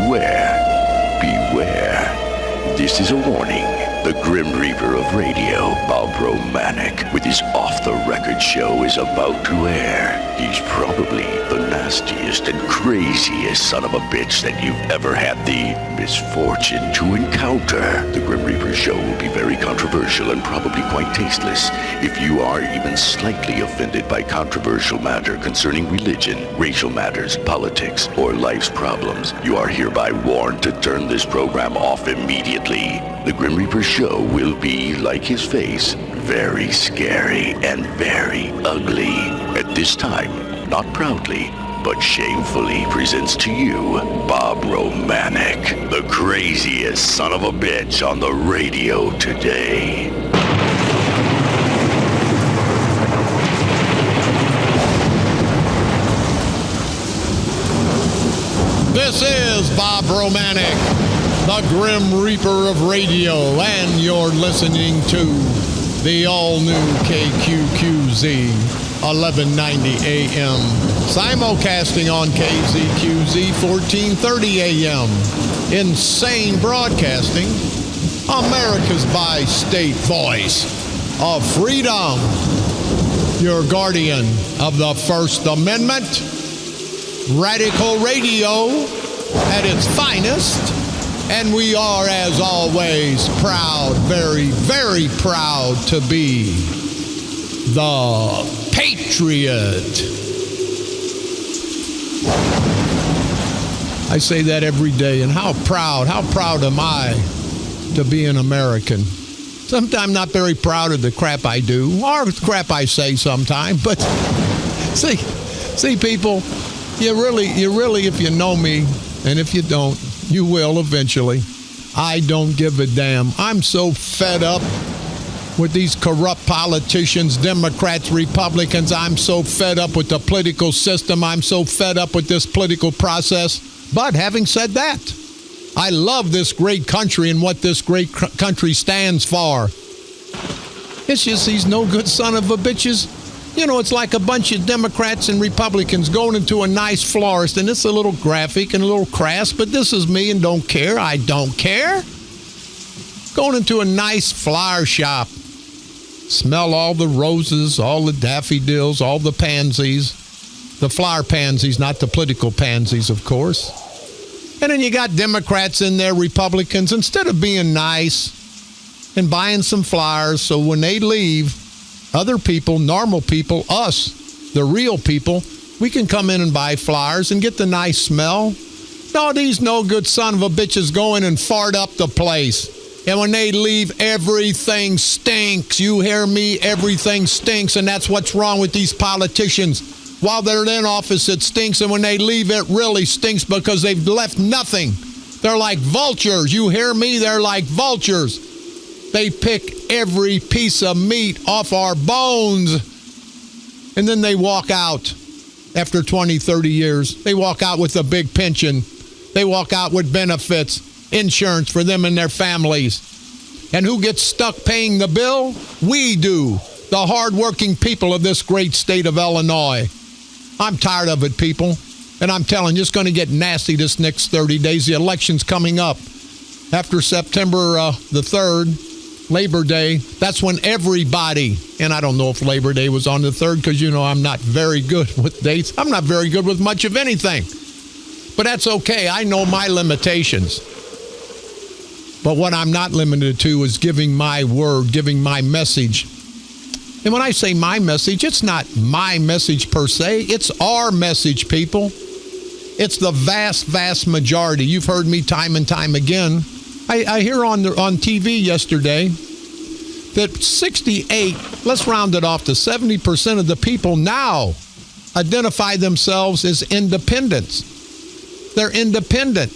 beware, beware. This is a warning. The Grim Reaper of radio, Bob Romanik, with his off-the-record show is about to air. He's probably the nastiest and craziest son of a bitch that you've ever had the misfortune to encounter. The Grim Reaper show will be very controversial and probably quite tasteless. If you are even slightly offended by controversial matter concerning religion, racial matters, politics, or life's problems, you are hereby warned to turn this program off immediately. The Grim Reaper show will be, like his face, very scary and very ugly. At this time, not proudly, but shamefully presents to you Bob Romanik, the craziest son of a bitch on the radio today. This is Bob Romanik, the Grim Reaper of radio, and you're listening to the all-new KQQZ 1190 AM, simulcasting on KZQZ 1430 AM. Insane Broadcasting, America's bi-state voice of freedom. Your guardian of the First Amendment, radical radio at its finest. And we are, as always, proud, very, very proud to be the Patriot. I say that every day, and how proud am I to be an American? Sometimes not very proud of the crap I do, or the crap I say sometimes, but see, people, you really, if you know me, and if you don't, you will eventually. I don't give a damn. I'm so fed up with these corrupt politicians, Democrats, Republicans. I'm so fed up with the political system. I'm so fed up with this political process. But having said that, I love this great country and what this great country stands for. It's just these no good son of a bitches. You know, it's like a bunch of Democrats and Republicans going into a nice florist, and it's a little graphic and a little crass, but this is me and don't care. I don't care. Going into a nice flower shop. Smell all the roses, all the daffodils, all the pansies. The flower pansies, not the political pansies, of course. And then you got Democrats in there, Republicans. Instead of being nice and buying some flowers, so when they leave, other people, normal people, us, the real people, we can come in and buy flowers and get the nice smell. No, these no good son of a bitches go in and fart up the place. And when they leave, everything stinks. You hear me? Everything stinks. And that's what's wrong with these politicians. While they're in office, it stinks. And when they leave, it really stinks because they've left nothing. They're like vultures. You hear me? They're like vultures. They pick every piece of meat off our bones. And then they walk out after 20, 30 years. They walk out with a big pension. They walk out with benefits, insurance for them and their families. And who gets stuck paying the bill? We do, the hardworking people of this great state of Illinois. I'm tired of it, people. And I'm telling you, it's going to get nasty this next 30 days. The election's coming up. After September the 3rd, Labor Day, that's when everybody, and I don't know if Labor Day was on the 3rd because, you know, I'm not very good with dates. I'm not very good with much of anything. But that's okay. I know my limitations. But what I'm not limited to is giving my word, giving my message. And when I say my message, it's not my message per se. It's our message, people. It's the vast, vast majority. You've heard me time and time again. I hear on TV yesterday that 68, let's round it off to 70% of the people now identify themselves as independents. They're independent.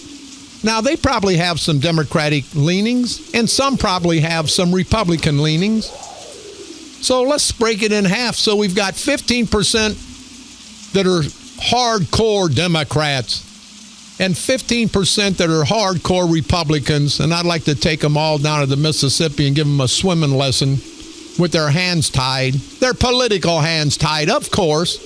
Now, they probably have some Democratic leanings, and some probably have some Republican leanings. So let's break it in half. So we've got 15% that are hardcore Democrats, and 15% that are hardcore Republicans, and I'd like to take them all down to the Mississippi and give them a swimming lesson with their hands tied, their political hands tied, of course.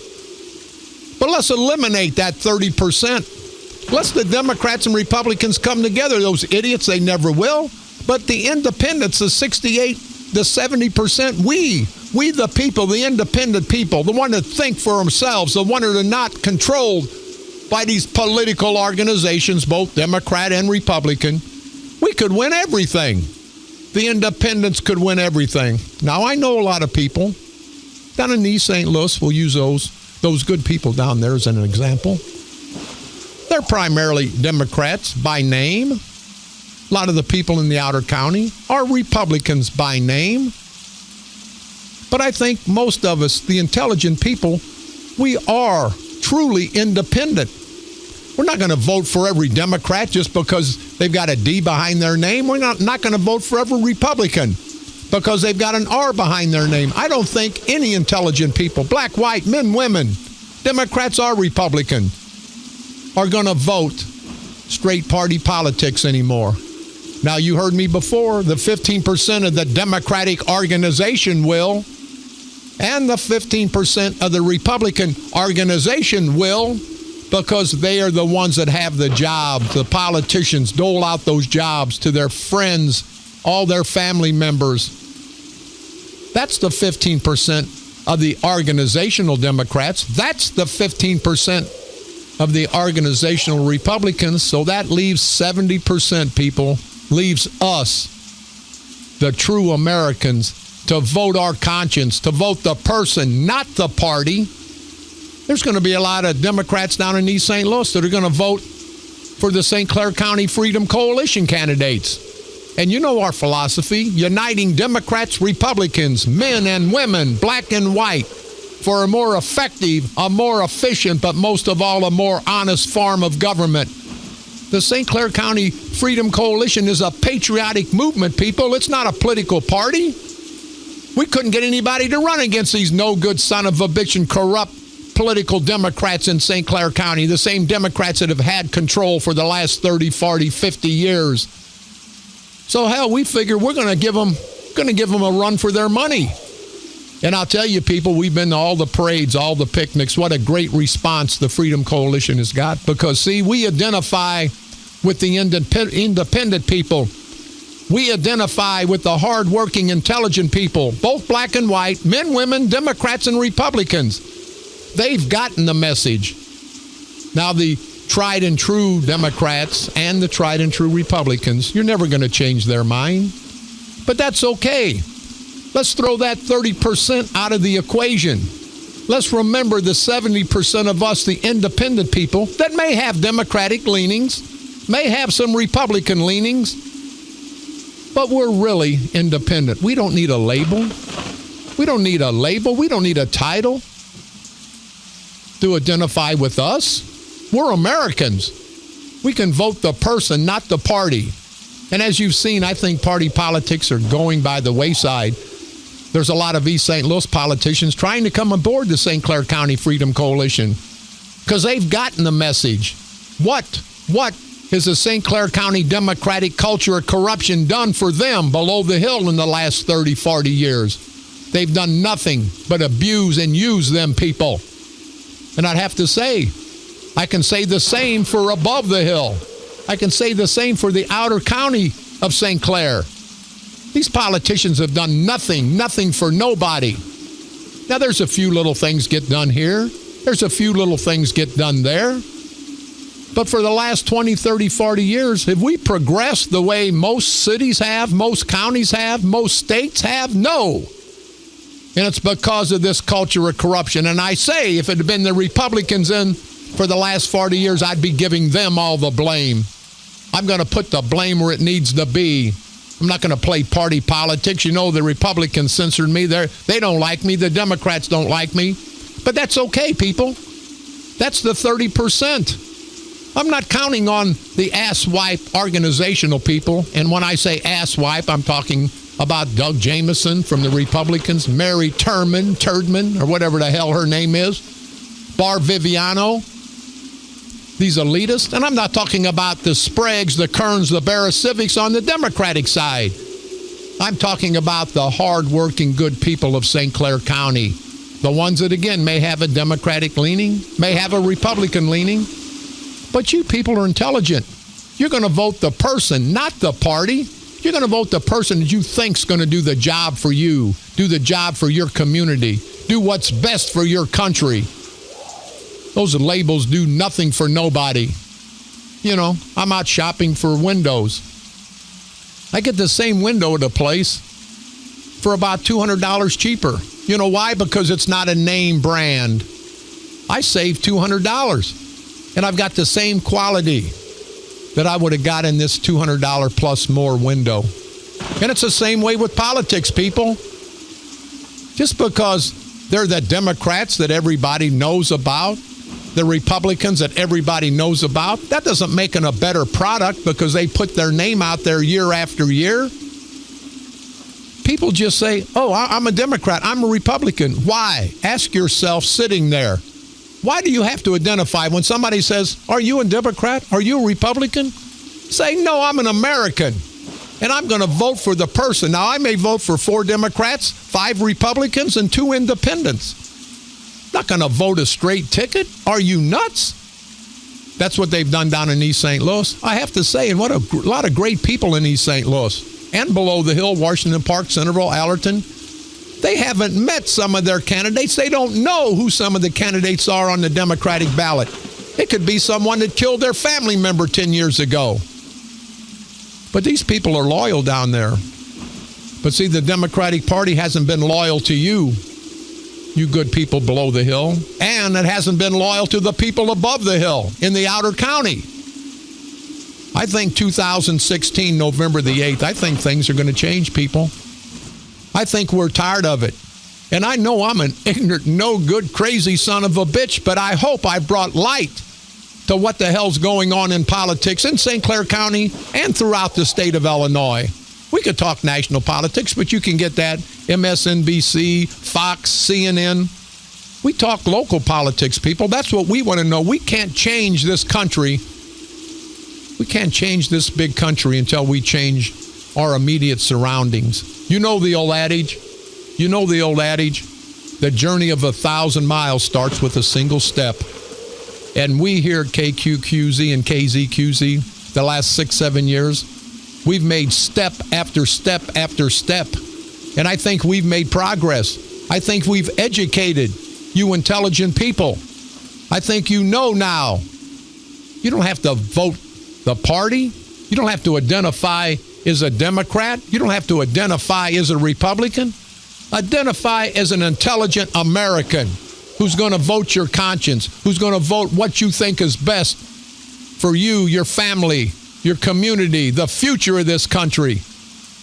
But let's eliminate that 30%. Let's the Democrats and Republicans come together. Those idiots, they never will. But the independents, the 68 to 70%, we the people, the independent people, the one that think for themselves, the one that are not controlled by these political organizations, both Democrat and Republican, we could win everything. The independents could win everything. Now, I know a lot of people down in East St. Louis. We'll use those good people down there as an example. They're primarily Democrats by name. A lot of the people in the outer county are Republicans by name. But I think most of us, the intelligent people, we are truly independent. We're not going to vote for every Democrat just because they've got a D behind their name. We're not going to vote for every Republican because they've got an R behind their name. I don't think any intelligent people, black, white, men, women, Democrats or Republican, are going to vote straight party politics anymore. Now, you heard me before, the 15% of the Democratic organization will, and the 15% of the Republican organization will, because they are the ones that have the jobs. The politicians dole out those jobs to their friends, all their family members. That's the 15% of the organizational Democrats. That's the 15% of the organizational Republicans. So that leaves 70%, people, leaves us, the true Americans, to vote our conscience, to vote the person, not the party. There's going to be a lot of Democrats down in East St. Louis that are going to vote for the St. Clair County Freedom Coalition candidates. And you know our philosophy, uniting Democrats, Republicans, men and women, black and white, for a more effective, a more efficient, but most of all, a more honest form of government. The St. Clair County Freedom Coalition is a patriotic movement, people. It's not a political party. We couldn't get anybody to run against these no-good son of a bitch and corrupt political Democrats in St. Clair County, the same Democrats that have had control for the last 30, 40, 50 years. So, hell, we figure we're going to give them a run for their money. And I'll tell you, people, we've been to all the parades, all the picnics. What a great response the Freedom Coalition has got. Because, see, we identify with the independent people. We identify with the hardworking, intelligent people, both black and white, men, women, Democrats, and Republicans. They've gotten the message. Now, the tried and true Democrats and the tried and true Republicans, you're never going to change their mind. But that's okay. Let's throw that 30% out of the equation. Let's remember the 70% of us, the independent people, that may have Democratic leanings, may have some Republican leanings, but we're really independent. We don't need a label. We don't need a label. We don't need a title to identify with us. We're Americans. We can vote the person, not the party. And as you've seen, I think party politics are going by the wayside. There's a lot of East St. Louis politicians trying to come aboard the St. Clair County Freedom Coalition because they've gotten the message. What has the St. Clair County Democratic culture of corruption done for them below the hill in the last 30, 40 years? They've done nothing but abuse and use them people. And I'd have to say, I can say the same for above the hill. I can say the same for the outer county of St. Clair. These politicians have done nothing for nobody. Now, there's a few little things get done here. There's a few little things get done there. But for the last 20, 30, 40 years, have we progressed the way most cities have, most counties have, most states have? No. And it's because of this culture of corruption. And I say, if it had been the Republicans in for the last 40 years, I'd be giving them all the blame. I'm going to put the blame where it needs to be. I'm not going to play party politics. You know, the Republicans censored me. They don't like me. The Democrats don't like me. But that's okay, people. That's the 30%. I'm not counting on the asswipe organizational people. And when I say asswipe, I'm talking about Doug Jamieson from the Republicans, Mary Turdman, or whatever the hell her name is, Bar Viviano, these elitists. And I'm not talking about the Spragues, the Kerns, the Barra Civics on the Democratic side. I'm talking about the hardworking, good people of St. Clair County, the ones that, again, may have a Democratic leaning, may have a Republican leaning, But you people are intelligent. You're going to vote the person, not the party. You're going to vote the person that you think's going to do the job for you, do the job for your community, do what's best for your country. Those labels do nothing for nobody. You know, I'm out shopping for windows. I get the same window at a place for about $200 cheaper. You know why? Because it's not a name brand. I saved $200, and I've got the same quality that I would have got in this $200 plus more window. And it's the same way with politics, people. Just because they're the Democrats that everybody knows about, the Republicans that everybody knows about, that doesn't make it a better product because they put their name out there year after year. People just say, oh, I'm a Democrat, I'm a Republican. Why? Ask yourself sitting there. Why do you have to identify when somebody says, are you a Democrat? Are you a Republican? Say, no, I'm an American, and I'm going to vote for the person. Now, I may vote for 4 Democrats, 5 Republicans, and 2 independents. Not going to vote a straight ticket. Are you nuts? That's what they've done down in East St. Louis. I have to say, and what a lot of great people in East St. Louis and below the hill, Washington Park, Centerville, Allerton. They haven't met some of their candidates. They don't know who some of the candidates are on the Democratic ballot. It could be someone that killed their family member 10 years ago. But these people are loyal down there. But see, the Democratic Party hasn't been loyal to you good people below the hill, and it hasn't been loyal to the people above the hill in the outer county. I think 2016, November the 8th, I think things are going to change, people. I think we're tired of it. And I know I'm an ignorant, no good, crazy son of a bitch, but I hope I brought light to what the hell's going on in politics in St. Clair County and throughout the state of Illinois. We could talk national politics, but you can get that MSNBC, Fox, CNN. We talk local politics, people. That's what we want to know. We can't change this country. We can't change this big country until we change our immediate surroundings. You know the old adage? You know the old adage? The journey of 1,000 miles starts with a single step. And we here at KQQZ and KZQZ, the last 6-7 years, we've made step after step after step. And I think we've made progress. I think we've educated you intelligent people. I think you know now. You don't have to vote the party. You don't have to identify as a Democrat. You don't have to identify as a Republican. Identify as an intelligent American who's going to vote your conscience, who's going to vote what you think is best for you, your family, your community, the future of this country.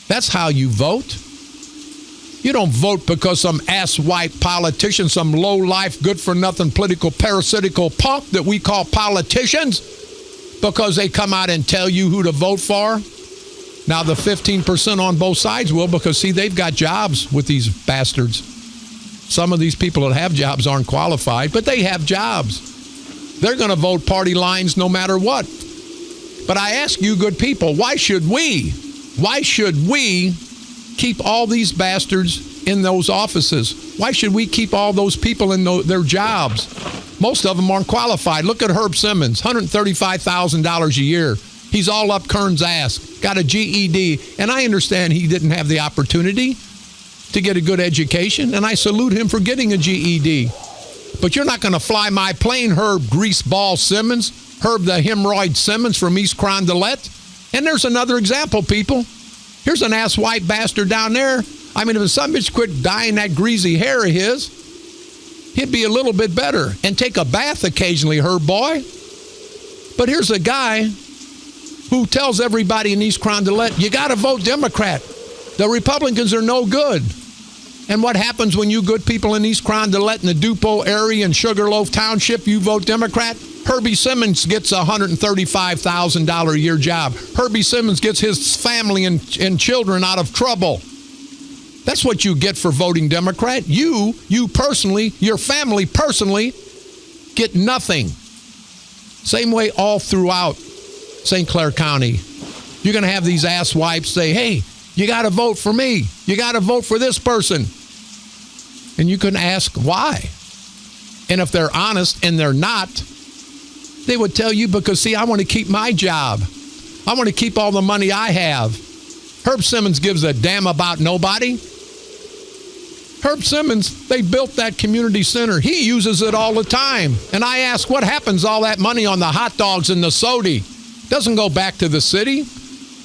That's how you vote. You don't vote because some ass-white politician, some low-life, good-for-nothing political parasitical punk that we call politicians, because they come out and tell you who to vote for. Now, the 15% on both sides will, because, see, they've got jobs with these bastards. Some of these people that have jobs aren't qualified, but they have jobs. They're going to vote party lines no matter what. But I ask you, good people, why should we keep all these bastards in those offices? Why should we keep all those people in their jobs? Most of them aren't qualified. Look at Herb Simmons, $135,000 a year. He's all up Kern's ass, got a GED, and I understand he didn't have the opportunity to get a good education, and I salute him for getting a GED. But you're not going to fly my plane, Herb Greaseball Simmons, Herb the Hemorrhoid Simmons from East Carondelet. And there's another example, people. Here's an ass-white bastard down there. I mean, if a son of a bitch quit dyeing that greasy hair of his, he'd be a little bit better. And take a bath occasionally, Herb boy. But here's a guy who tells everybody in East Carondelet, you got to vote Democrat. The Republicans are no good. And what happens when you good people in East Carondelet, in the Dupo area and Sugarloaf Township, you vote Democrat? Herbie Simmons gets a $135,000 a year job. Herbie Simmons gets his family and children out of trouble. That's what you get for voting Democrat. You personally, your family personally, get nothing. Same way all throughout St. Clair County. You're going to have these asswipes say, hey, you got to vote for me. You got to vote for this person. And you can ask why. And if they're honest and they're not, They would tell you because, see, I want to keep my job. I want to keep all the money I have. Herb Simmons gives a damn about nobody. Herb Simmons, they built that community center. He uses it all the time. And I ask, what happens all that money on the hot dogs and the soda? Doesn't go back to the city.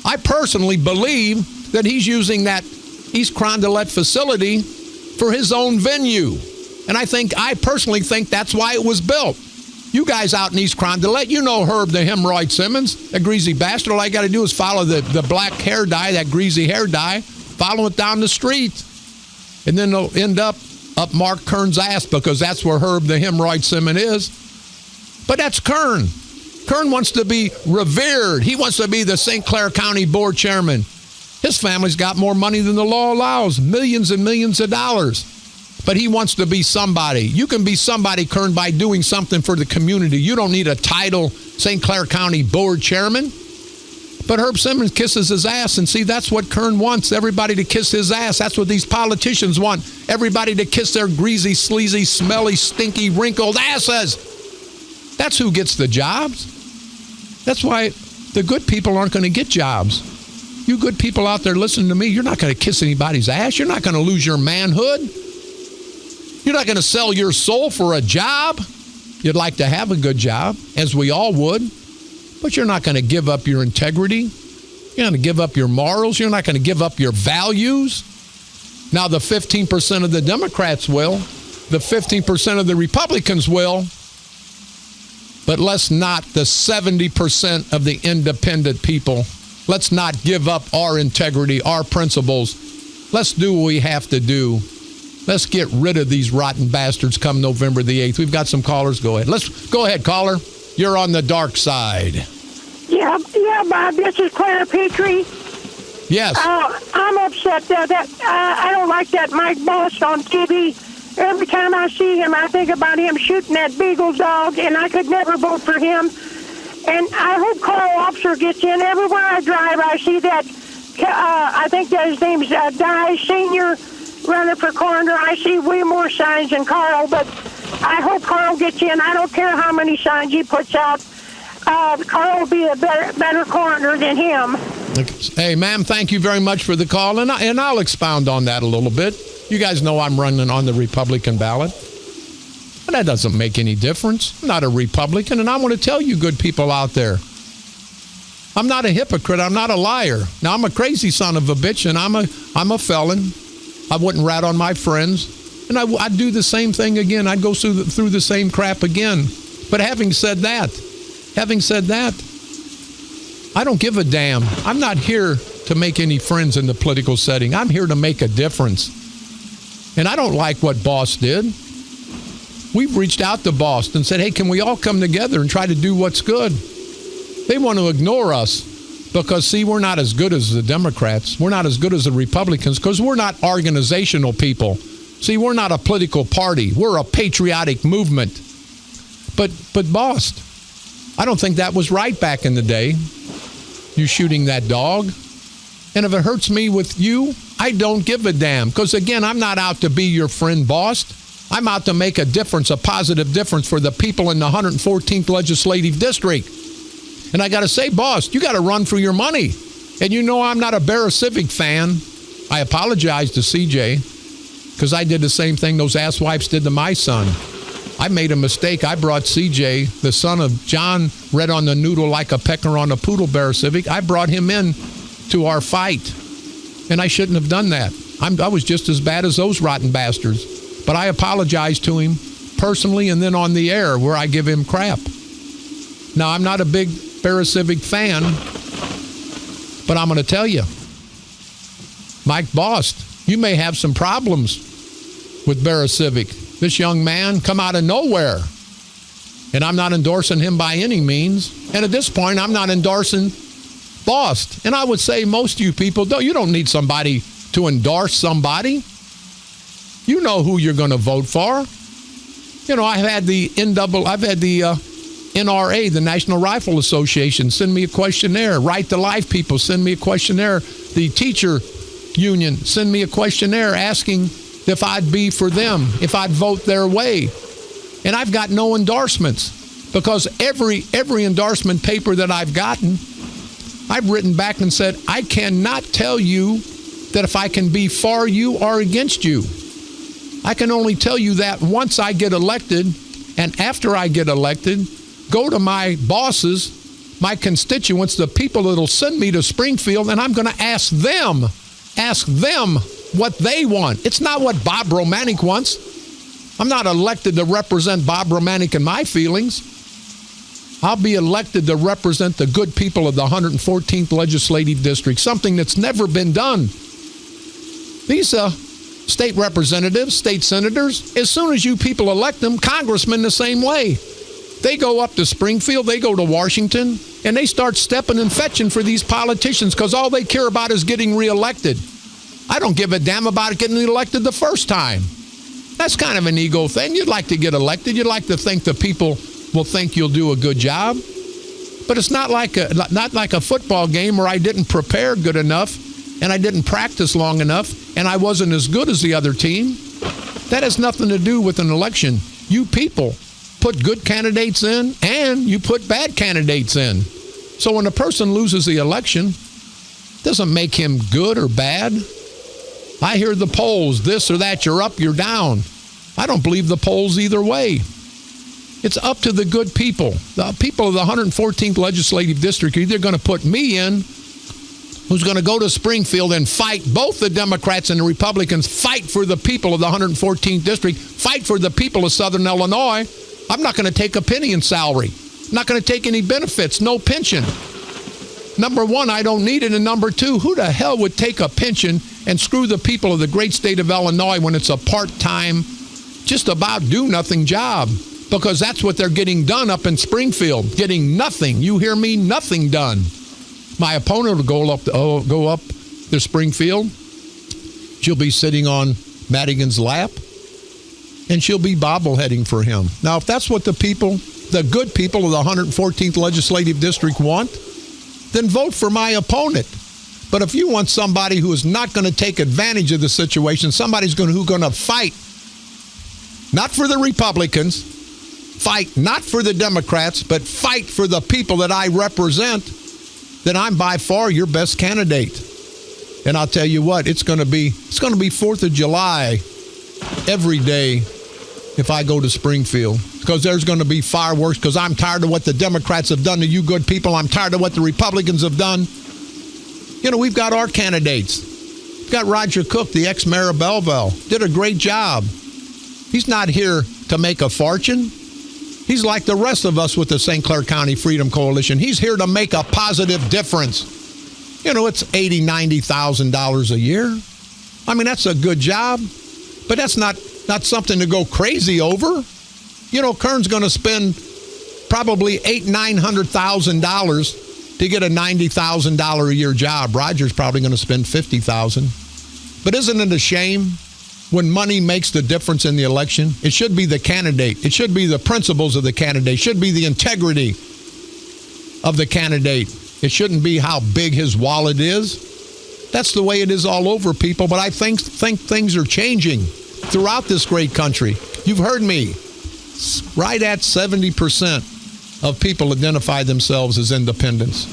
I personally believe that he's using that East Carondelet facility for his own venue. And I personally think that's why it was built. You guys out in East Carondelet, you know Herb the Hemorrhoid Simmons, that greasy bastard. All I got to do is follow the black hair dye, that greasy hair dye, follow it down the street. And then they'll end up Mark Kern's ass because that's where Herb the Hemorrhoid Simmons is. But that's Kern. Kern wants to be revered. He wants to be the St. Clair County Board Chairman. His family's got more money than the law allows, millions and millions of dollars. But he wants to be somebody. You can be somebody, Kern, by doing something for the community. You don't need a title, St. Clair County Board Chairman. But Herb Simmons kisses his ass, and see, that's what Kern wants, everybody to kiss his ass. That's what these politicians want, everybody to kiss their greasy, sleazy, smelly, stinky, wrinkled asses. That's who gets the jobs. That's why the good people aren't going to get jobs. You good people out there listening to me, you're not going to kiss anybody's ass. You're not going to lose your manhood. You're not going to sell your soul for a job. You'd like to have a good job, as we all would. But you're not going to give up your integrity. You're not going to give up your morals. You're not going to give up your values. Now, the 15% of the Democrats will. The 15% of the Republicans will. But let's not the 70% of the independent people. Let's not give up our integrity, our principles. Let's do what we have to do. Let's get rid of these rotten bastards come November the 8th. We've got some callers. Go ahead. Go ahead, caller. You're on the dark side. Yeah, Bob, this is Claire Petrie. Yes. I'm upset that I don't like that Mike Boss on TV. Every time I see him, I think about him shooting that beagle dog, and I could never vote for him. And I hope Carl Officer gets in. Everywhere I drive, I see that, I think that his name's Dye Sr. running for coroner. I see way more signs than Carl, but I hope Carl gets in. I don't care how many signs he puts out. Carl will be a better coroner than him. Hey, ma'am, thank you very much for the call, and I'll expound on that a little bit. You guys know I'm running on the Republican ballot. But that doesn't make any difference. I'm not a Republican, and I want to tell you good people out there, I'm not a hypocrite. I'm not a liar. Now, I'm a crazy son of a bitch, and I'm a felon. I wouldn't rat on my friends, and I'd do the same thing again. I'd go through the same crap again. But having said that, I don't give a damn. I'm not here to make any friends in the political setting. I'm here to make a difference. And I don't like what Boss did. We've reached out to Boss and said, hey, can we all come together and try to do what's good? They want to ignore us because, see, we're not as good as the Democrats. We're not as good as the Republicans because we're not organizational people. See, we're not a political party. We're a patriotic movement. But Boss, I don't think that was right back in the day, you shooting that dog. And if it hurts me with you, I don't give a damn. Because, again, I'm not out to be your friend, Boss. I'm out to make a difference, a positive difference for the people in the 114th Legislative District. And I got to say, Boss, you got to run for your money. And you know I'm not a Bear Civic fan. I apologize to CJ because I did the same thing those asswipes did to my son. I made a mistake. I brought CJ, the son of John, red on the noodle like a pecker on a poodle, Bear Civic. I brought him in to our fight. And I shouldn't have done that. I was just as bad as those rotten bastards. But I apologized to him personally and then on the air where I give him crap. Now, I'm not a big Bear Civic fan, but I'm going to tell you, Mike Bost, you may have some problems with Bear Civic. This young man come out of nowhere. And I'm not endorsing him by any means. And at this point, I'm not endorsing Bost. And I would say most of you people, you don't need somebody to endorse somebody. You know who you're going to vote for. You know, I've had the NRA, the National Rifle Association, send me a questionnaire. Right to Life people send me a questionnaire. The teacher union send me a questionnaire asking if I'd be for them, if I'd vote their way. And I've got no endorsements. Because every endorsement paper that I've gotten, I've written back and said, I cannot tell you that if I can be for you or against you. I can only tell you that once I get elected, and after I get elected, go to my bosses, my constituents, the people that'll send me to Springfield, and I'm going to ask them what they want. It's not what Bob Romanik wants. I'm not elected to represent Bob Romanik and my feelings. I'll be elected to represent the good people of the 114th Legislative District, something that's never been done. These state representatives, state senators, as soon as you people elect them, congressmen the same way. They go up to Springfield, they go to Washington, and they start stepping and fetching for these politicians because all they care about is getting reelected. I don't give a damn about getting elected the first time. That's kind of an ego thing. You'd like to get elected. You'd like to think the people will think you'll do a good job. But it's not like a football game where I didn't prepare good enough and I didn't practice long enough and I wasn't as good as the other team. That has nothing to do with an election. You people put good candidates in and you put bad candidates in. So when a person loses the election, it doesn't make him good or bad. I hear the polls, this or that, you're up, you're down. I don't believe the polls either way. It's up to the good people. The people of the 114th Legislative District are either going to put me in, who's going to go to Springfield and fight both the Democrats and the Republicans, fight for the people of the 114th District, fight for the people of Southern Illinois. I'm not going to take a penny in salary. I'm not going to take any benefits, no pension. Number one, I don't need it. And number two, who the hell would take a pension and screw the people of the great state of Illinois when it's a part-time, just about do-nothing job? Because that's what they're getting done up in Springfield, getting nothing. You hear me? Nothing done. My opponent will go up to Springfield. She'll be sitting on Madigan's lap, and she'll be bobbleheading for him. Now, if that's what the people, the good people of the 114th Legislative District want, then vote for my opponent. But if you want somebody who is not going to take advantage of the situation, somebody who's going to fight, not for the Republicans, fight not for the Democrats, but fight for the people that I represent, then I'm by far your best candidate. And I'll tell you what, it's going to be 4th of July every day if I go to Springfield, because there's going to be fireworks, because I'm tired of what the Democrats have done to you good people. I'm tired of what the Republicans have done. You know, we've got our candidates. We've got Roger Cook, the ex-mayor of Belleville, did a great job. He's not here to make a fortune. He's like the rest of us with the St. Clair County Freedom Coalition. He's here to make a positive difference. You know, it's $80,000, $90,000 a year. I mean, that's a good job, but that's not something to go crazy over. You know, Kern's going to spend probably $800,000-$900,000 to get a $90,000 a year job. Roger's probably going to spend $50,000. But isn't it a shame when money makes the difference in the election? It should be the candidate. It should be the principles of the candidate. It should be the integrity of the candidate. It shouldn't be how big his wallet is. That's the way it is all over, people. But I think things are changing throughout this great country. You've heard me. Right at 70% of people identify themselves as independents.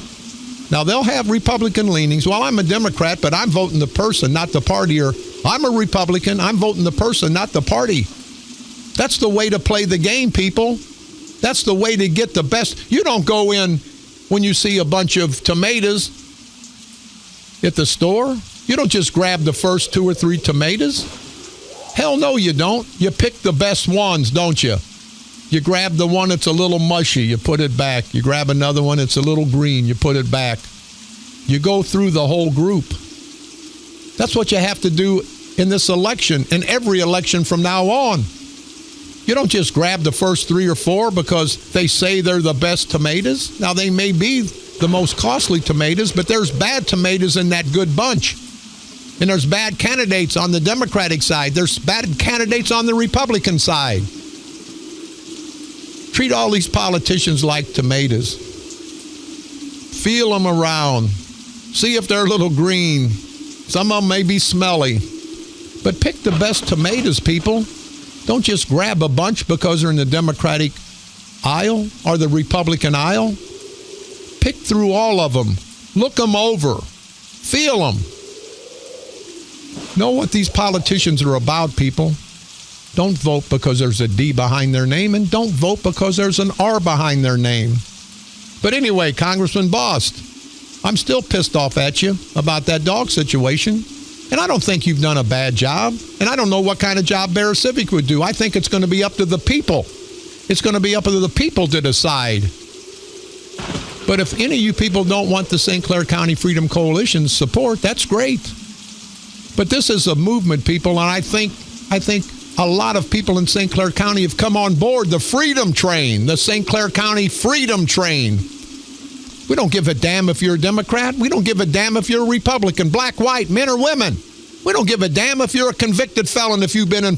Now, they'll have Republican leanings. Well, I'm a Democrat, but I'm voting the person, not the party. Or I'm a Republican, I'm voting the person, not the party. That's the way to play the game, people. That's the way to get the best. You don't go in when you see a bunch of tomatoes at the store. You don't just grab the first 2 or 3 tomatoes. Hell no, you don't. You pick the best ones, don't you? You grab the one that's a little mushy, you put it back. You grab another one that's a little green, you put it back. You go through the whole group. That's what you have to do in this election, in every election from now on. You don't just grab the first 3 or 4 because they say they're the best tomatoes. Now, they may be the most costly tomatoes, but there's bad tomatoes in that good bunch. And there's bad candidates on the Democratic side. There's bad candidates on the Republican side. Treat all these politicians like tomatoes. Feel them around. See if they're a little green. Some of them may be smelly. But pick the best tomatoes, people. Don't just grab a bunch because they're in the Democratic aisle or the Republican aisle, pick through all of them. Look them over. Feel them. Know what these politicians are about, people. Don't vote because there's a D behind their name, and don't vote because there's an R behind their name. But anyway, Congressman Bost, I'm still pissed off at you about that dog situation. And I don't think you've done a bad job. And I don't know what kind of job Bear Civic would do. I think it's going to be up to the people. It's going to be up to the people to decide. But if any of you people don't want the St. Clair County Freedom Coalition's support, that's great. But this is a movement, people, and I think a lot of people in St. Clair County have come on board the Freedom Train, the St. Clair County Freedom Train. We don't give a damn if you're a Democrat. We don't give a damn if you're a Republican, black, white, men or women. We don't give a damn if you're a convicted felon, if you've been in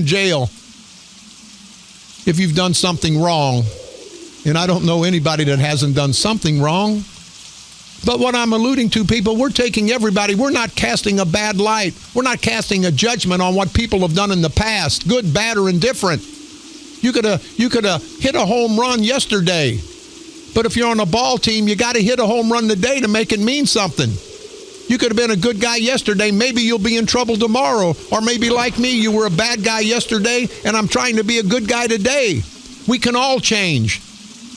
jail, if you've done something wrong. And I don't know anybody that hasn't done something wrong. But what I'm alluding to, people, we're taking everybody. We're not casting a bad light. We're not casting a judgment on what people have done in the past, good, bad, or indifferent. You could have hit a home run yesterday. But if you're on a ball team, you got to hit a home run today to make it mean something. You could have been a good guy yesterday. Maybe you'll be in trouble tomorrow. Or maybe like me, you were a bad guy yesterday, and I'm trying to be a good guy today. We can all change.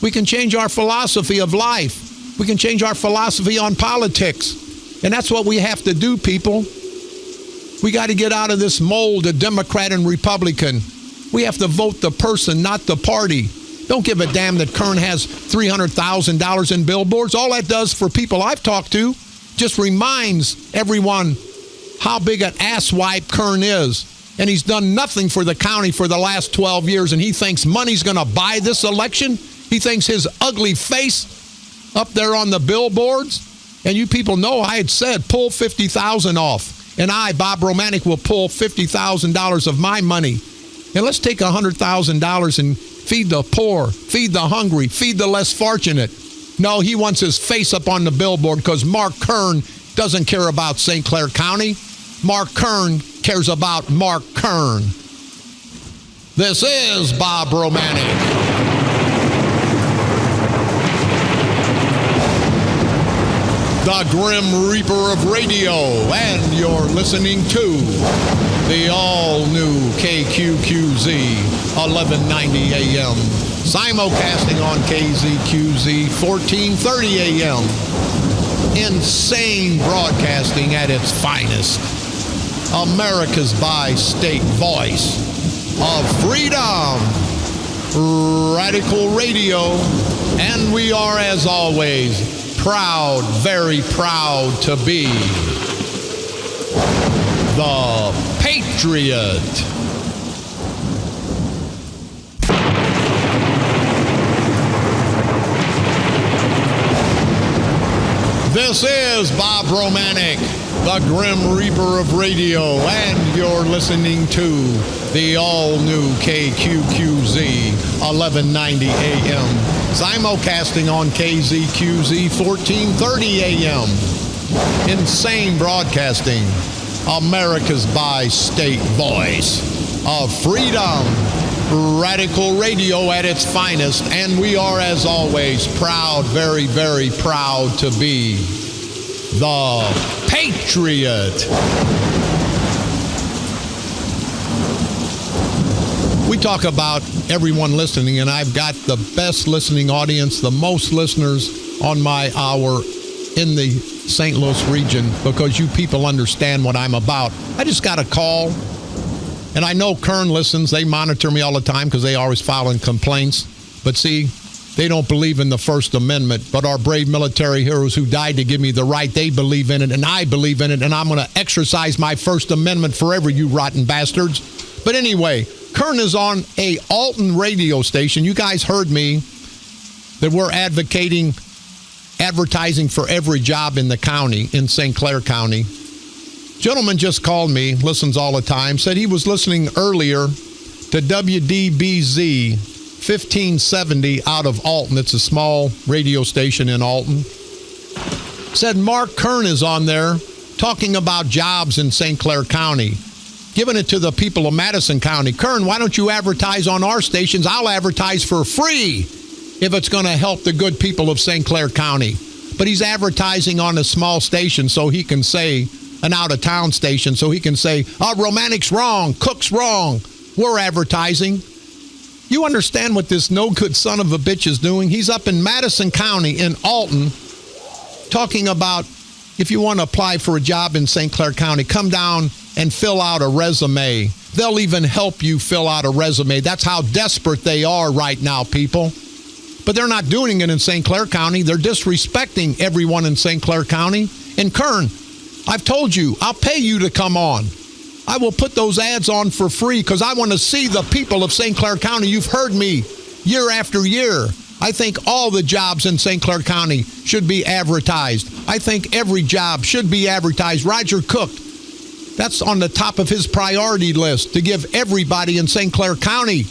We can change our philosophy of life. We can change our philosophy on politics. And that's what we have to do, people. We got to get out of this mold of Democrat and Republican. We have to vote the person, not the party. Don't give a damn that Kern has $300,000 in billboards. All that does for people I've talked to just reminds everyone how big an asswipe Kern is. And he's done nothing for the county for the last 12 years, and he thinks money's going to buy this election. He thinks his ugly face up there on the billboards. And you people know I had said pull $50,000 off. And I, Bob Romanik, will pull $50,000 of my money. And let's take $100,000 and feed the poor, feed the hungry, feed the less fortunate. No, he wants his face up on the billboard because Mark Kern doesn't care about St. Clair County. Mark Kern cares about Mark Kern. This is Bob Romanik. The Grim Reaper of Radio, and you're listening to the all-new KQQZ 1190 AM, simulcasting on KZQZ 1430 AM. Insane broadcasting at its finest. America's bi-state voice of freedom, Radical Radio, and we are, as always, proud, very proud to be the Patriot. This is Bob Romanik, the Grim Reaper of Radio, and you're listening to the all-new KQQZ 1190 AM, simulcasting on KZQZ 1430 AM. Insane broadcasting, America's bi-state voice of freedom, Radical Radio at its finest, and we are, as always, proud, very, very proud to be the Patriot. We talk about everyone listening, and I've got the best listening audience, the most listeners on my hour in the St. Louis region because you people understand what I'm about. I just got a call, and I know Kern listens. They monitor me all the time because they always filing complaints. But see, they don't believe in the First Amendment, but our brave military heroes who died to give me the right, they believe in it, and I believe in it, and I'm going to exercise my First Amendment forever, you rotten bastards. But anyway, Kern is on a Alton radio station. You guys heard me that we're advertising for every job in the county, in St. Clair County. Gentleman just called me, listens all the time, said he was listening earlier to WDBZ 1570 out of Alton. It's a small radio station in Alton. Said Mark Kern is on there talking about jobs in St. Clair County. giving it to the people of Madison County. Kern, why don't you advertise on our stations? I'll advertise for free if it's going to help the good people of St. Clair County. But he's advertising on a small station so he can say, an out-of-town station, so he can say, oh, Romanik's wrong, Cook's wrong. We're advertising. You understand what this no-good son of a bitch is doing? He's up in Madison County in Alton talking about if you want to apply for a job in St. Clair County, come down and fill out a resume. They'll even help you fill out a resume. That's how desperate they are right now, people. But they're not doing it in St. Clair County. They're disrespecting everyone in St. Clair County. And Kern, I've told you, I'll pay you to come on. I will put those ads on for free because I want to see the people of St. Clair County. You've heard me year after year. I think all the jobs in St. Clair County should be advertised. I think every job should be advertised. Roger Cook, that's on the top of his priority list, to give everybody in St. Clair County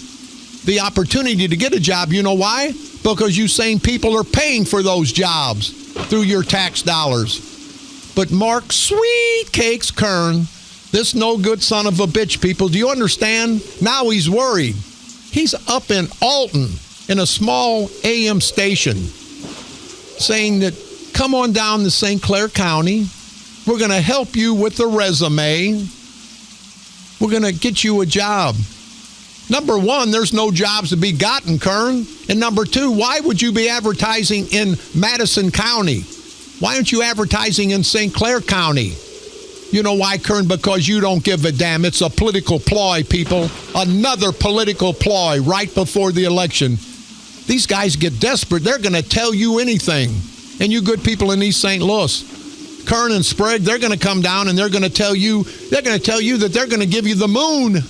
the opportunity to get a job. You know why? Because you sane people are paying for those jobs through your tax dollars. But Mark Sweet Cakes Kern, this no-good son of a bitch, people, do you understand? Now he's worried. He's up in Alton in a small AM station saying that, come on down to St. Clair County. We're going to help you with the resume. We're going to get you a job. Number one, there's no jobs to be gotten, Kern. And number two, why would you be advertising in Madison County? Why aren't you advertising in St. Clair County? You know why, Kern? Because you don't give a damn. It's a political ploy, people. Another political ploy right before the election. These guys get desperate. They're going to tell you anything. And you good people in East St. Louis, Kern and Sprague, they're going to come down and they're going to tell you that they're going to give you the moon.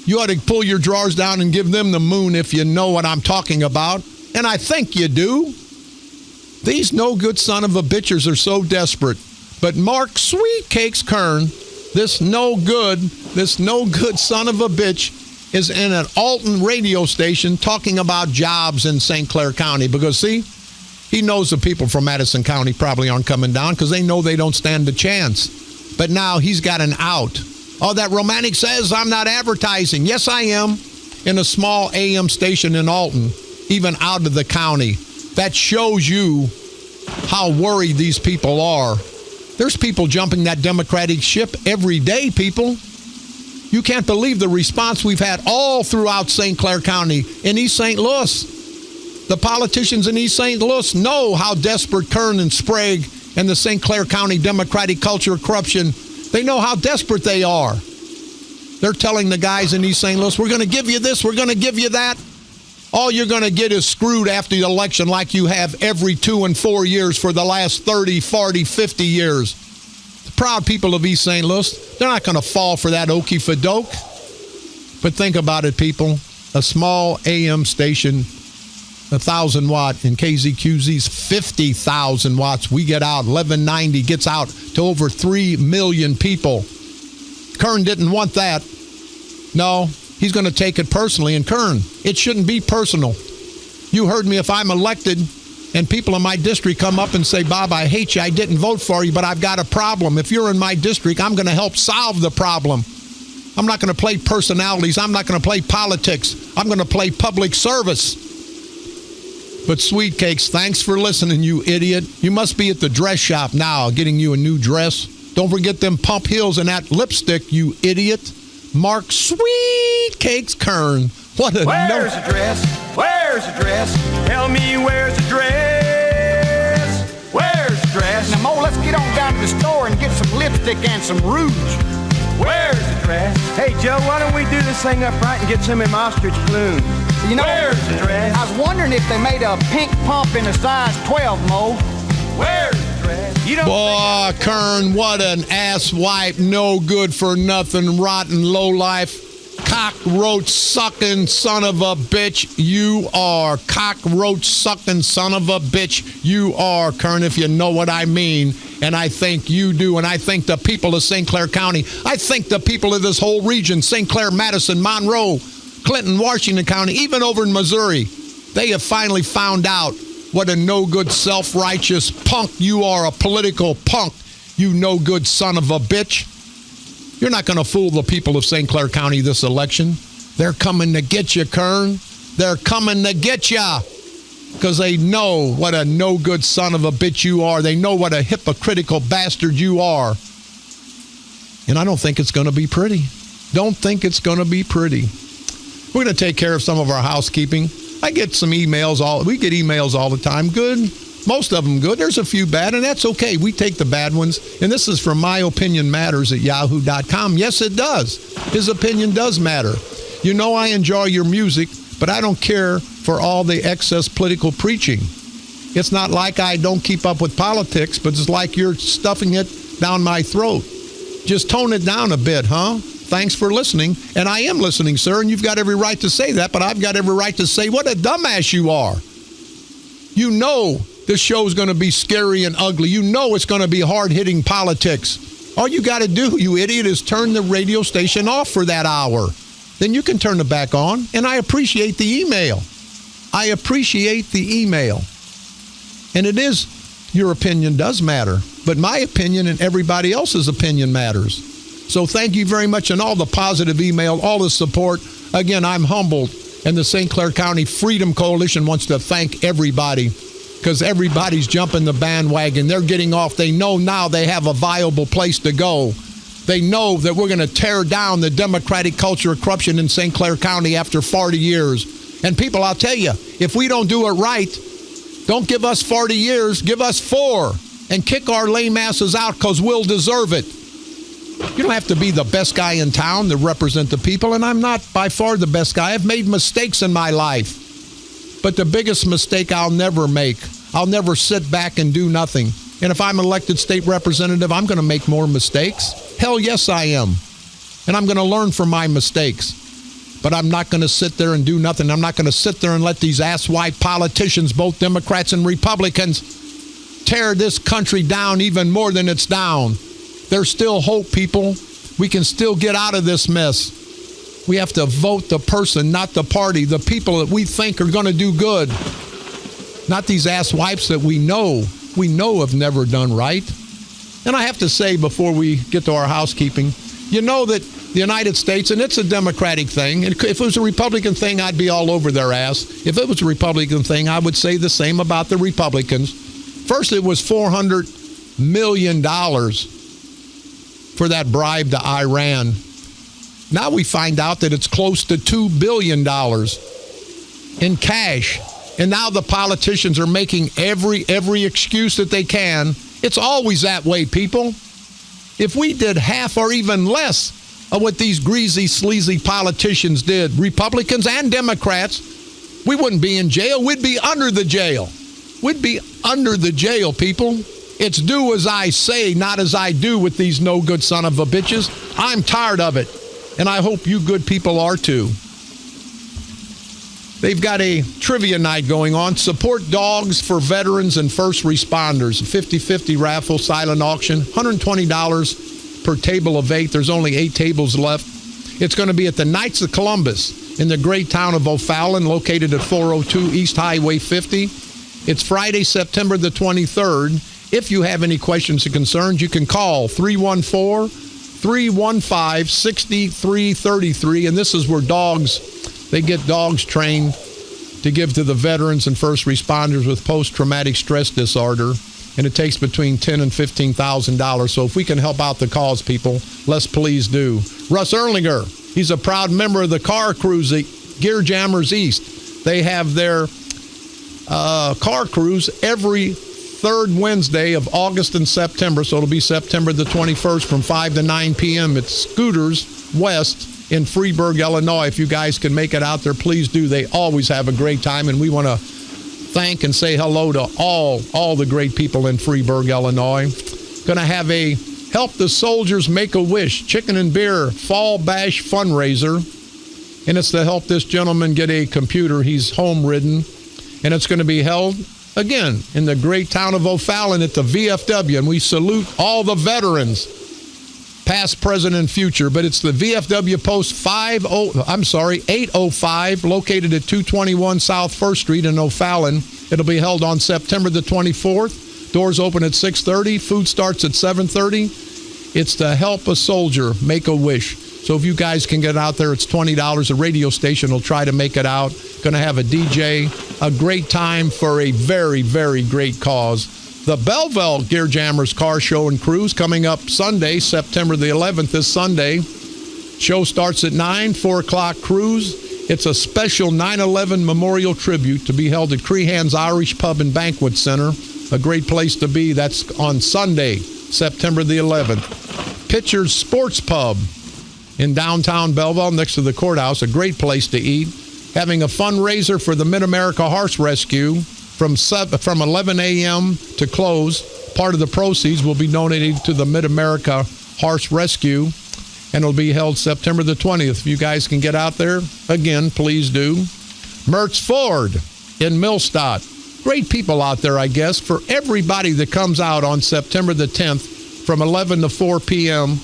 You ought to pull your drawers down and give them the moon if you know what I'm talking about. And I think you do. These no-good son of a bitchers are so desperate. But Mark Sweet Cakes Kern, this no-good son of a bitch, is in an Alton radio station talking about jobs in St. Clair County. Because, see, he knows the people from Madison County probably aren't coming down because they know they don't stand a chance. But now he's got an out. Oh, that Romanik says I'm not advertising. Yes, I am. In a small AM station in Alton, even out of the county. That shows you how worried these people are. There's people jumping that Democratic ship every day, people. You can't believe the response we've had all throughout St. Clair County in East St. Louis. The politicians in East St. Louis know how desperate Kern and Sprague and the St. Clair County Democratic culture of corruption, they know how desperate they are. They're telling the guys in East St. Louis, we're going to give you this, we're going to give you that. All you're going to get is screwed after the election like you have every 2 and 4 years for the last 30, 40, 50 years. The proud people of East St. Louis, they're not going to fall for that okey-doke. But think about it, people. A small AM station, 1,000 watt, and KZQZ's 50,000 watts. We get out, 1190 gets out to over 3 million people. Kern didn't want that. No. He's going to take it personally. And Kern, it shouldn't be personal. You heard me. If I'm elected and people in my district come up and say, Bob, I hate you. I didn't vote for you, but I've got a problem. If you're in my district, I'm going to help solve the problem. I'm not going to play personalities. I'm not going to play politics. I'm going to play public service. But Sweet Cakes, thanks for listening, you idiot. You must be at the dress shop now getting you a new dress. Don't forget them pump heels and that lipstick, you idiot. Mark Sweet Cakes Kern. What a Where's the dress? Where's the dress? Tell me where's the dress? Where's the dress? Now, Mo, let's get on down to the store and get some lipstick and some rouge. Where's the dress? Hey, Joe, why don't we do this thing up right and get some of them ostrich plumes? You know, where's the dress? I was wondering if they made a pink pump in a size 12, Mo. Where's the dress? You don't boy, Kern, what an asswipe, no good for nothing, rotten lowlife, cockroach sucking son of a bitch. You are cockroach sucking son of a bitch. You are, Kern, if you know what I mean. And I think you do. And I think the people of St. Clair County, I think the people of this whole region, St. Clair, Madison, Monroe, Clinton, Washington County, even over in Missouri, they have finally found out what a no-good, self-righteous punk you are, a political punk, you no-good son of a bitch. You're not going to fool the people of St. Clair County this election. They're coming to get you, Kern. They're coming to get you because they know what a no-good son of a bitch you are. They know what a hypocritical bastard you are. And I don't think it's going to be pretty. Don't think it's going to be pretty. We're going to take care of some of our housekeeping. I get some emails. We get emails all the time. Good. Most of them good. There's a few bad, and that's okay. We take the bad ones. And this is from myopinionmatters@yahoo.com. Yes, it does. His opinion does matter. You know I enjoy your music, but I don't care for all the excess political preaching. It's not like I don't keep up with politics, but it's like you're stuffing it down my throat. Just tone it down a bit, huh? Thanks for listening. And I am listening, sir, and you've got every right to say that, but I've got every right to say what a dumbass you are. You know this show's going to be scary and ugly. You know it's going to be hard-hitting politics. All you got to do, you idiot, is turn the radio station off for that hour. Then you can turn it back on, and I appreciate the email. I appreciate the email. And it is, your opinion does matter, but my opinion and everybody else's opinion matters. So thank you very much, and all the positive email, all the support. Again, I'm humbled, and the St. Clair County Freedom Coalition wants to thank everybody because everybody's jumping the bandwagon. They're getting off. They know now they have a viable place to go. They know that we're going to tear down the democratic culture of corruption in St. Clair County after 40 years. And people, I'll tell you, if we don't do it right, don't give us 40 years, give us 4 and kick our lame asses out because we'll deserve it. You don't have to be the best guy in town to represent the people, and I'm not by far the best guy. I've made mistakes in my life. But the biggest mistake I'll never make, I'll never sit back and do nothing. And if I'm elected state representative, I'm going to make more mistakes. Hell yes, I am. And I'm going to learn from my mistakes. But I'm not going to sit there and do nothing. I'm not going to sit there and let these asswipe politicians, both Democrats and Republicans, tear this country down even more than it's down. There's still hope, people. We can still get out of this mess. We have to vote the person, not the party, the people that we think are going to do good. Not these asswipes that we know have never done right. And I have to say before we get to our housekeeping, you know that the United States, and it's a Democratic thing, and if it was a Republican thing, I'd be all over their ass. If it was a Republican thing, I would say the same about the Republicans. First, it was $400 million for that bribe to Iran. Now we find out that it's close to $2 billion in cash. And now the politicians are making every excuse that they can. It's always that way, people. If we did half or even less of what these greasy, sleazy politicians did, Republicans and Democrats, we wouldn't be in jail. We'd be under the jail. We'd be under the jail, people. It's do as I say, not as I do with these no-good son of a bitches. I'm tired of it, and I hope you good people are too. They've got a trivia night going on. Support dogs for veterans and first responders. 50-50 raffle, silent auction, $120 per table of 8. There's only 8 tables left. It's going to be at the Knights of Columbus in the great town of O'Fallon, located at 402 East Highway 50. It's Friday, September the 23rd. If you have any questions or concerns, you can call 314-315-6333. And this is where they get dogs trained to give to the veterans and first responders with post-traumatic stress disorder. And it takes between $10,000 and $15,000. So if we can help out the cause, people, let's please do. Russ Erlinger, he's a proud member of the car cruise at Gear Jammers East. They have their car cruise every third Wednesday of August and September. So it'll be September the 21st from 5 to 9 p.m. at Scooters West in Freeburg, Illinois. If you guys can make it out there, please do. They always have a great time, and we want to thank and say hello to all the great people in Freeburg, Illinois. Going to have a Help the Soldiers Make a Wish Chicken and Beer Fall Bash fundraiser, and it's to help this gentleman get a computer. He's home-ridden, and it's going to be held again in the great town of O'Fallon at the VFW, and we salute all the veterans, past, present, and future. But it's the VFW Post 805, located at 221 South 1st Street in O'Fallon. It'll be held on September the 24th. Doors open at 6:30. Food starts at 7:30. It's to help a soldier make a wish. So if you guys can get out there, it's $20. A radio station will try to make it out. Going to have a DJ. A great time for a very, very great cause. The Belleville Gear Jammers Car Show and Cruise coming up Sunday, September the 11th, this Sunday. Show starts at 9, 4 o'clock cruise. It's a special 9/11 memorial tribute to be held at Crehan's Irish Pub and Banquet Center. A great place to be. That's on Sunday, September the 11th. Pitcher's Sports Pub in downtown Belleville next to the courthouse. A great place to eat. Having a fundraiser for the Mid-America Horse Rescue from 11 a.m. to close. Part of the proceeds will be donated to the Mid-America Horse Rescue, and it'll be held September the 20th. If you guys can get out there, again, please do. Mertz Ford in Millstadt. Great people out there, I guess. For everybody that comes out on September the 10th from 11 to 4 p.m.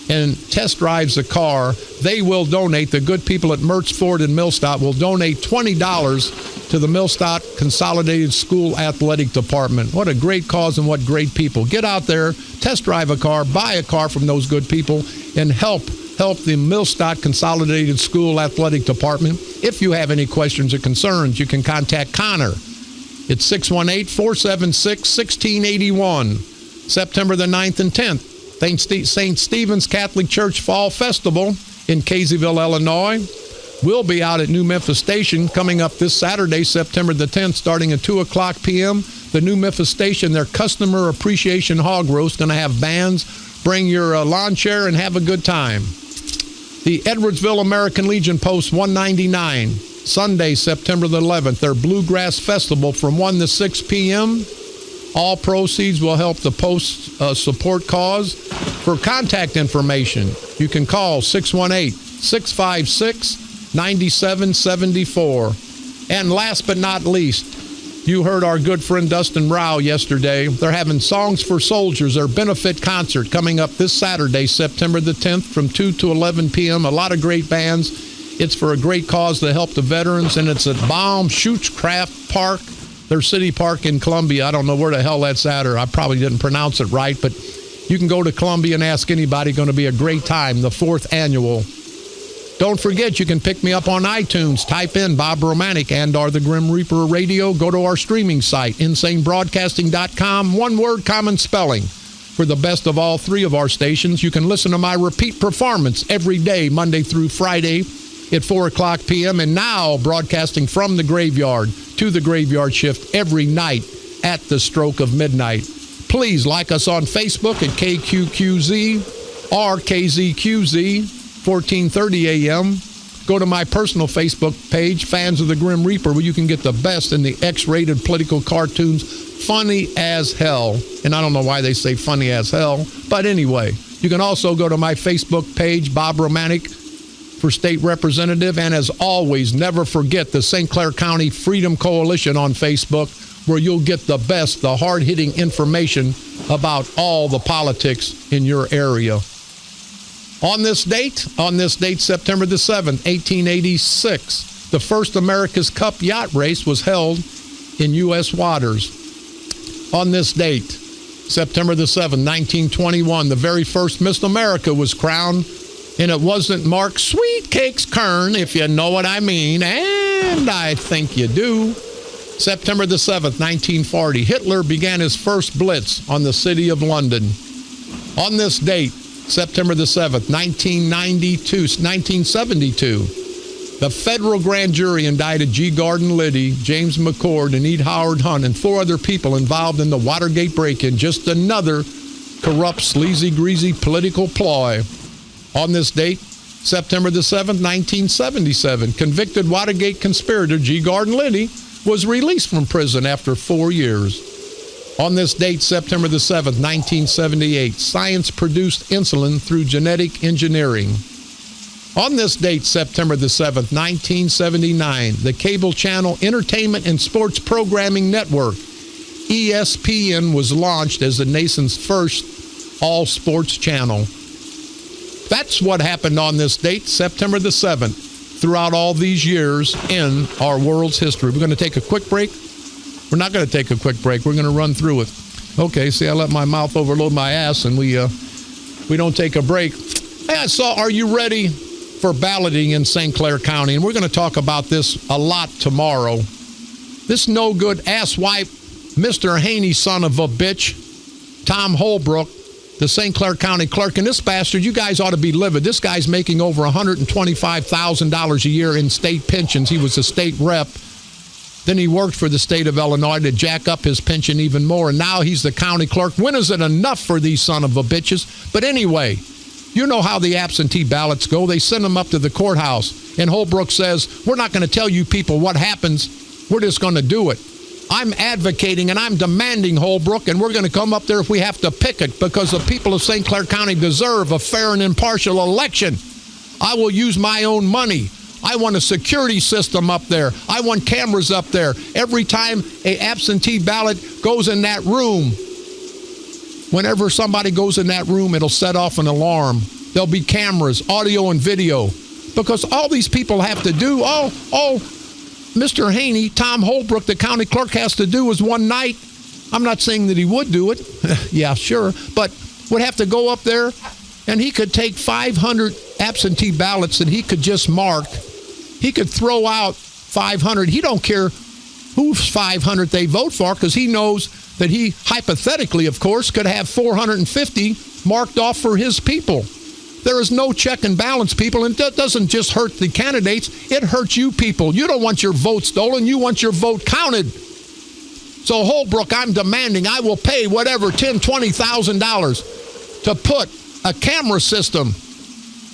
and test drives a car, they will donate. The good people at Mertz Ford in Millstadt will donate $20 to the Millstadt Consolidated School Athletic Department. What a great cause and what great people. Get out there, test drive a car, buy a car from those good people, and help the Millstadt Consolidated School Athletic Department. If you have any questions or concerns, you can contact Connor. It's 618-476-1681. September the 9th and 10th. St. Stephen's Catholic Church Fall Festival in Caseyville, Illinois. We'll be out at New Memphis Station coming up this Saturday, September the 10th, starting at 2 o'clock p.m. The New Memphis Station, their Customer Appreciation Hog Roast, going to have bands. Bring your lawn chair and have a good time. The Edwardsville American Legion Post 199, Sunday, September the 11th, their Bluegrass Festival from 1 to 6 p.m. All proceeds will help the Post support cause. For contact information, you can call 618-656-9774. And last but not least, you heard our good friend Dustin Rao yesterday. They're having Songs for Soldiers, their benefit concert, coming up this Saturday, September the 10th, from 2 to 11 p.m. A lot of great bands. It's for a great cause to help the veterans, and it's at Baum Schutzkraft Park, their city park in Columbia. I don't know where the hell that's at, or I probably didn't pronounce it right, but you can go to Columbia and ask anybody. Going to be a great time, the 4th annual. Don't forget, you can pick me up on iTunes. Type in Bob Romanik and or the Grim Reaper Radio. Go to our streaming site, insanebroadcasting.com. One word, common spelling. For the best of all three of our stations, you can listen to my repeat performance every day, Monday through Friday at 4 o'clock p.m. And now broadcasting from the graveyard to the graveyard shift every night at the stroke of midnight. Please like us on Facebook at KQQZ or KZQZ. 14:30 a.m. Go to my personal Facebook page, Fans of the Grim Reaper, where you can get the best in the X-rated political cartoons, funny as hell. And I don't know why they say funny as hell, but anyway, you can also go to my Facebook page, Bob Romanik, for state representative. And as always, never forget the St. Clair County Freedom Coalition on Facebook, where you'll get the best, the hard-hitting information about all the politics in your area. On this date, September the 7th, 1886, the first America's Cup yacht race was held in U.S. waters. On this date, September the 7th, 1921, the very first Miss America was crowned, and it wasn't Mark Sweet Cakes Kern, if you know what I mean, and I think you do. September the 7th, 1940, Hitler began his first blitz on the city of London. On this date, September the 7th, 1972, the federal grand jury indicted G. Gordon Liddy, James McCord, and E. Howard Hunt, and 4 other people involved in the Watergate break-in. Just another corrupt, sleazy, greasy political ploy. On this date, September the 7th, 1977, convicted Watergate conspirator G. Gordon Liddy was released from prison after 4 years. On this date, September the 7th, 1978, science produced insulin through genetic engineering. On this date, September the 7th, 1979, the cable channel Entertainment and Sports Programming Network, ESPN, was launched as the nation's first all-sports channel. That's what happened on this date, September the 7th, throughout all these years in our world's history. We're going to take a quick break. We're not going to take a quick break. We're going to run through it. Okay, see, I let my mouth overload my ass, and we we don't take a break. Hey, are you ready for balloting in St. Clair County? And we're going to talk about this a lot tomorrow. This no good asswipe, Mr. Haney son of a bitch, Tom Holbrook, the St. Clair County clerk, and this bastard, you guys ought to be livid. This guy's making over $125,000 a year in state pensions. He was a state rep. Then he worked for the state of Illinois to jack up his pension even more, and now he's the county clerk. When is it enough for these son of a bitches? But anyway, you know how the absentee ballots go. They send them up to the courthouse, and Holbrook says, we're not going to tell you people what happens. We're just going to do it. I'm advocating and I'm demanding, Holbrook, and we're going to come up there if we have to picket, because the people of St. Clair County deserve a fair and impartial election. I will use my own money. I want a security system up there. I want cameras up there. Every time an absentee ballot goes in that room, whenever somebody goes in that room, it'll set off an alarm. There'll be cameras, audio and video, because all these people have to do, Mr. Haney, Tom Holbrook, the county clerk, has to do is one night. I'm not saying that he would do it. Yeah, sure. But would have to go up there, and he could take 500 absentee ballots that he could just mark. He could throw out 500. He don't care whose 500 they vote for, because he knows that he, hypothetically, of course, could have 450 marked off for his people. There is no check and balance, people, and that doesn't just hurt the candidates. It hurts you people. You don't want your vote stolen. You want your vote counted. So, Holbrook, I'm demanding I will pay whatever, $10,000, $20,000 to put a camera system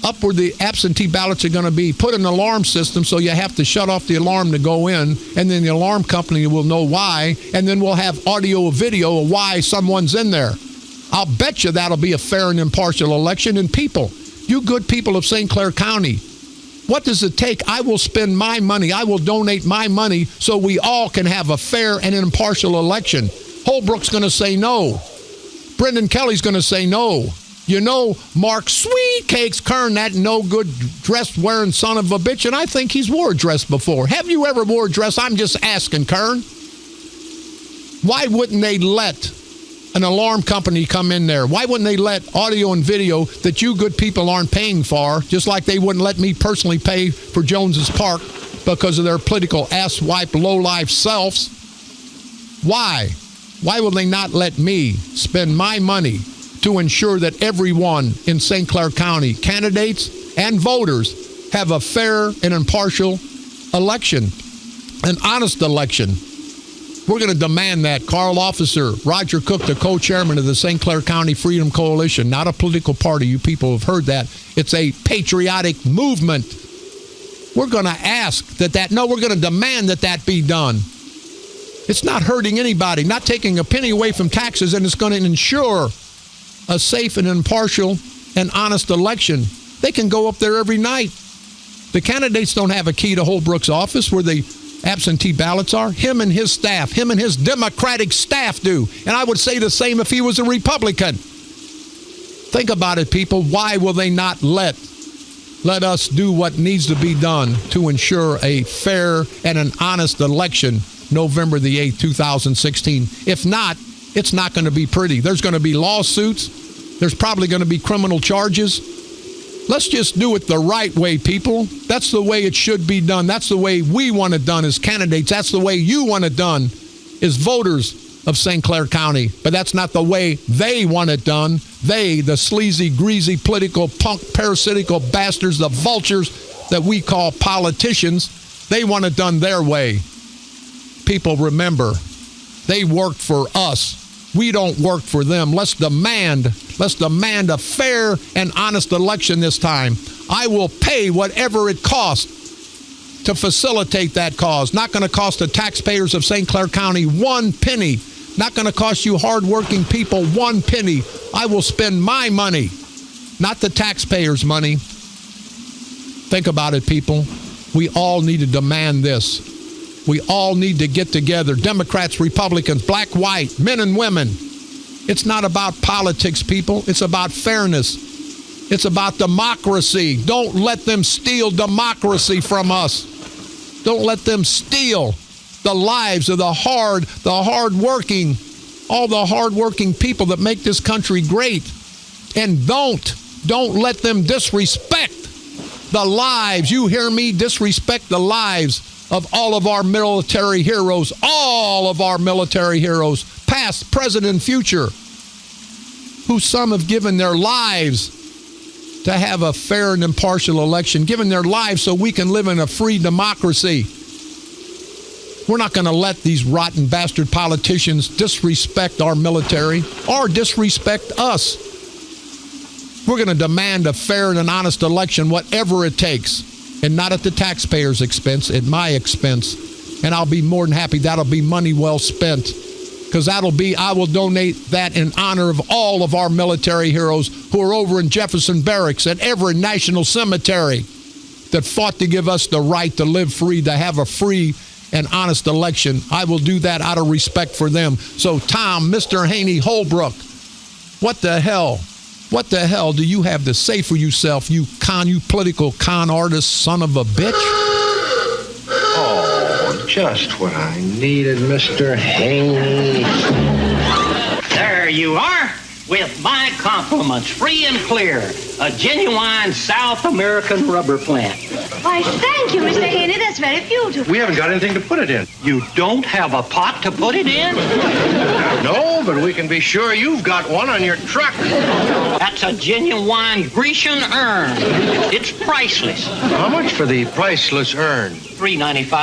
up where the absentee ballots are going to be. Put an alarm system so you have to shut off the alarm to go in, and then the alarm company will know why, and then we'll have audio or video of why someone's in there. I'll bet you that'll be a fair and impartial election. And people, you good people of St. Clair County, what does it take? I will spend my money. I will donate my money so we all can have a fair and impartial election. Holbrook's going to say no. Brendan Kelly's going to say no. You know, Mark Sweet Cakes Kern, that no good dress-wearing son of a bitch, and I think he's wore a dress before. Have you ever wore a dress? I'm just asking, Kern. Why wouldn't they let an alarm company come in there? Why wouldn't they let audio and video that you good people aren't paying for, just like they wouldn't let me personally pay for Jones's Park because of their political asswipe, low-life selves? Why? Why would they not let me spend my money to ensure that everyone in St. Clair County, candidates and voters, have a fair and impartial election, an honest election? We're going to demand that. Carl Officer, Roger Cook, the co-chairman of the St. Clair County Freedom Coalition, not a political party. You people have heard that. It's a patriotic movement. We're going to ask we're going to demand that be done. It's not hurting anybody, not taking a penny away from taxes, and it's going to ensure a safe and impartial and honest election. They can go up there every night. The candidates don't have a key to Holbrook's office where the absentee ballots are. Him and his staff, him and his Democratic staff do. And I would say the same if he was a Republican. Think about it, people. Why will they not let us do what needs to be done to ensure a fair and an honest election November the 8th, 2016? If not, it's not going to be pretty. There's going to be lawsuits. There's probably going to be criminal charges. Let's just do it the right way, people. That's the way it should be done. That's the way we want it done as candidates. That's the way you want it done as voters of St. Clair County. But that's not the way they want it done. They, the sleazy, greasy, political, punk, parasitical bastards, the vultures that we call politicians, they want it done their way. People, remember, they worked for us. We don't work for them. Let's demand a fair and honest election this time. I will pay whatever it costs to facilitate that cause. Not going to cost the taxpayers of St. Clair County one penny. Not going to cost you hardworking people one penny. I will spend my money, not the taxpayers' money. Think about it, people. We all need to demand this. We all need to get together. Democrats, Republicans, black, white, men and women. It's not about politics, people. It's about fairness. It's about democracy. Don't let them steal democracy from us. Don't let them steal the lives of all the hardworking people that make this country great. And don't let them disrespect the lives. You hear me? Disrespect the lives of all of our military heroes. All of our military heroes, past, present, and future, who some have given their lives to have a fair and impartial election, given their lives so we can live in a free democracy. We're not going to let these rotten bastard politicians disrespect our military or disrespect us. We're going to demand a fair and an honest election, whatever it takes, and not at the taxpayers' expense, at my expense. And I'll be more than happy. That'll be money well spent, because I will donate that in honor of all of our military heroes who are over in Jefferson Barracks and every national cemetery that fought to give us the right to live free, to have a free and honest election. I will do that out of respect for them. So, Tom, Mr. Haney Holbrook, what the hell do you have to say for yourself, you political con artist son of a bitch? Oh, just what I needed, Mr. Haney. There you are, with my compliments, free and clear. A genuine South American rubber plant. Why, thank you, Mr. Haney. That's very beautiful. We haven't got anything to put it in. You don't have a pot to put it in? No, but we can be sure you've got one on your truck. That's a genuine Grecian urn. It's priceless. How much for the priceless urn? $3.95.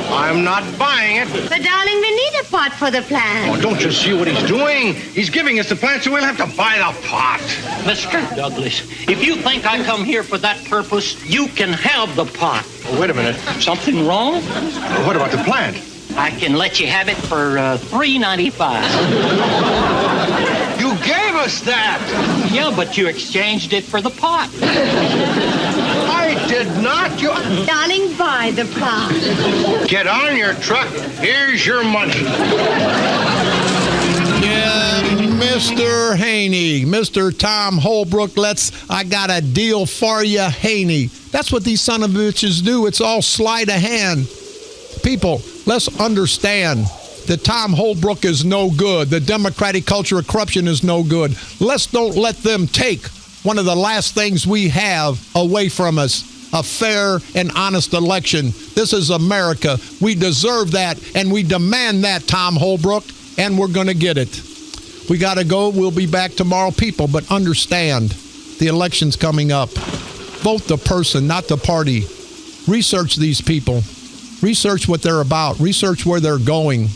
I'm not buying it. But, darling, we need a pot for the plant. Oh, don't you see what he's doing? He's giving us the plant, so we'll have to buy the pot. Mr. Douglas, if you think I come here for that purpose, you can have the pot. Oh, wait a minute. Something wrong? What about the plant? I can let you have it for $3.95. You gave us that. Yeah, but you exchanged it for the pot. I did not. You... Darling, buy the pot. Get on your truck. Here's your money. Yeah, Mr. Haney, Mr. Tom Holbrook, I got a deal for you, Haney. That's what these son of bitches do. It's all sleight of hand. People, let's understand that Tom Holbrook is no good. The democratic culture of corruption is no good. Let's don't let them take one of the last things we have away from us, a fair and honest election. This is America. We deserve that, and we demand that, Tom Holbrook, and we're going to get it. We got to go. We'll be back tomorrow, people, but understand the election's coming up. Vote the person, not the party. Research these people. Research what they're about. Research where they're going.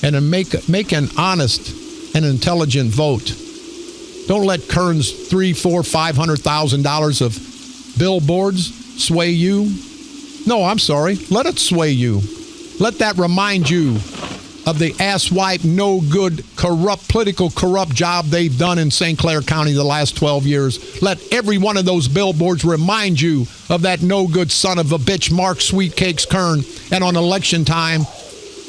And then make an honest and intelligent vote. Don't let Kern's $300,000, $400,000, $500,000 of billboards sway you. No, I'm sorry. Let it sway you. Let that remind you of the asswipe, no good, political corrupt job they've done in St. Clair County the last 12 years. Let every one of those billboards remind you of that no good son of a bitch, Mark Sweetcakes Kern. And on election time,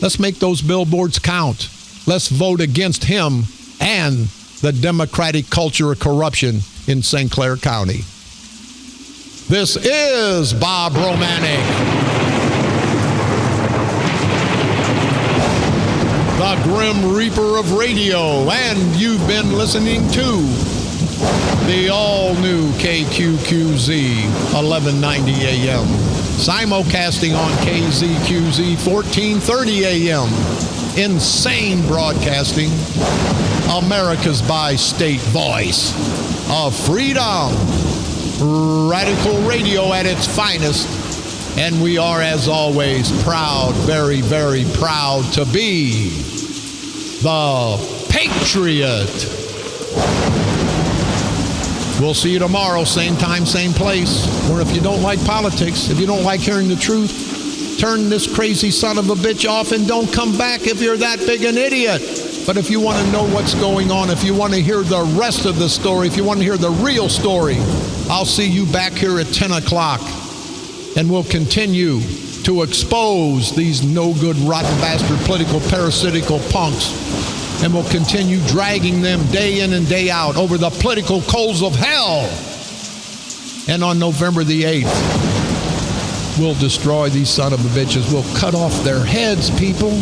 let's make those billboards count. Let's vote against him and the democratic culture of corruption in St. Clair County. This is Bob Romanik, the Grim Reaper of radio, and you've been listening to the all-new KQQZ 1190 AM, simulcasting on KZQZ 1430 AM. Insane broadcasting, America's bi-state voice of freedom, radical radio at its finest. And we are, as always, proud, very, very proud to be the Patriot. We'll see you tomorrow, same time, same place. Or if you don't like politics, if you don't like hearing the truth, turn this crazy son of a bitch off and don't come back if you're that big an idiot. But if you want to know what's going on, if you want to hear the rest of the story, if you want to hear the real story, I'll see you back here at 10 o'clock. And we'll continue to expose these no-good, rotten bastard political parasitical punks. And we'll continue dragging them day in and day out over the political coals of hell. And on November the 8th, we'll destroy these son of a bitches. We'll cut off their heads, people.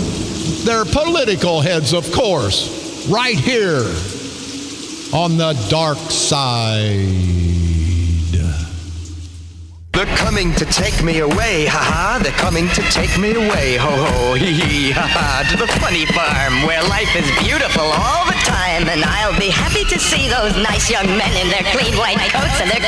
Their political heads, of course. Right here on the dark side. They're coming to take me away, ha-ha. They're coming to take me away, ho-ho, hee-hee, ha-ha. To the funny farm where life is beautiful all the time. And I'll be happy to see those nice young men in their clean white coats and their